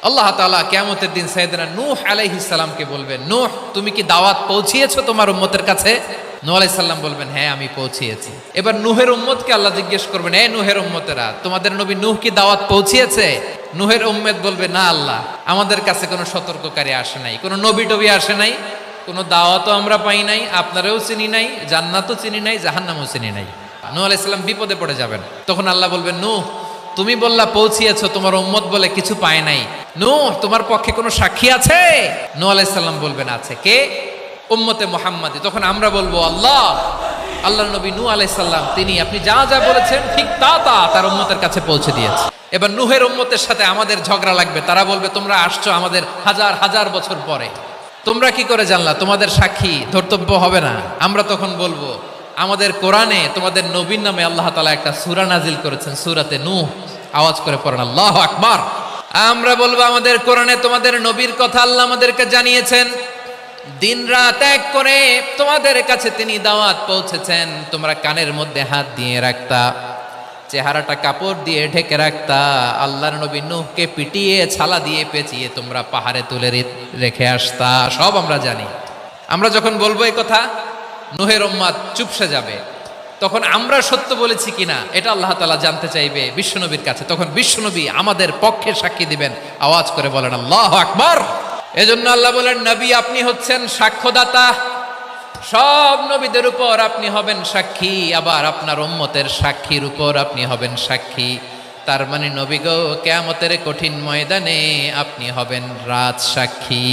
আল্লাহ তাআলা কিয়ামতের দিন সাইয়েদনা নূহ আলাইহিস সালামকে বলবেন, নূহ তুমি কি দাওয়াত পৌঁছিয়েছো তোমার উম্মতের কাছে? নূহ আলাইহিস সালাম বলবেন, হ্যাঁ আমি পৌঁছিয়েছি। এবার নূহের উম্মতকে আল্লাহ জিজ্ঞেস করবেন, এ নূহের উম্মতেরা, তোমাদের নবী নূহ কি দাওয়াত পৌঁছিয়েছে? নূহের উম্মত বলবে, না আল্লাহ, আমাদের কাছে কোনো সতর্ককারী আসে নাই, কোনো নবী টবি আসে নাই, কোনো দাওয়াতও আমরা পাই নাই, আপনারাও চিনি নাই, জান্নাতও চিনি নাই, জাহান্নামও চিনি নাই। নূহ আলাইহিস সালাম বিপদে পড়ে যাবেন। তখন আল্লাহ বলবেন, নূহ তুমি বললা পৌঁছিয়েছো, তোমার উম্মত বলে কিছু পায় নাই, নূহ তোমার পক্ষে কোনো সাক্ষী আছে? নূহ আলাইহিস সালাম বলবেন, আছে। কে? উম্মতে মুহাম্মাদি। তখন আমরা বলবো, আল্লাহ, আল্লাহর নবী নূহ আলাইহিস সালাম তিনি আপনি যা যা বলেছেন ঠিক তা তা তার উম্মতের কাছে পৌঁছে দিয়েছে। এবার নূহের উম্মতের সাথে আমাদের ঝগড়া লাগবে। তারা বলবে, তোমরা আসছো আমাদের হাজার হাজার বছর পরে, তোমরা কি করে জানলা? তোমাদের সাক্ষী ধর্তব্য হবে না? আমরা তখন বলবো, আমাদের কোরআনে তোমাদের নবীর নামে আল্লাহ তাআলা একটা সূরা নাজিল করেছেন, সূরাতে নূহ। আওয়াজ করে পড়েন আল্লাহু আকবার। আমরা বলবো, আমাদের কোরআনে তোমাদের নবীর কথা আল্লাহ আমাদেরকে জানিয়েছেন, দিন রাত এক করে তোমাদের কাছে তিনি দাওয়াত পৌঁছেছেন। তোমরা কানের মধ্যে হাত দিয়ে রাখতা, চেহারাটা কাপড় দিয়ে ঢেকে রাখতা, আল্লাহর নবী নূহকে পিটিয়ে ছালা দিয়ে পেঁচিয়ে তোমরা পাহাড়ে তুলে রেখে আসতা, সব আমরা জানি। আমরা যখন বলবো এই কথা, নূহের উম্মত চুপসে যাবে। তখন আমরা সত্য বলেছি কিনা এটা আল্লাহ তাআলা জানতে চাইবে বিশ্বনবীর কাছে। তখন বিশ্বনবী আমাদের পক্ষে সাক্ষী দিবেন। আওয়াজ করে বলেন আল্লাহু আকবার। এজন্য আল্লাহ বলেন, নবী আপনি হচ্ছেন সাক্ষ্যদাতা, সব নবীদের উপর আপনি হবেন সাক্ষী, আবার আপনার উম্মতের সাক্ষীর উপর আপনি হবেন সাক্ষী। তার মানে নবী গো, কিয়ামতের কঠিন ময়দানে আপনি হবেন রাজ সাক্ষী।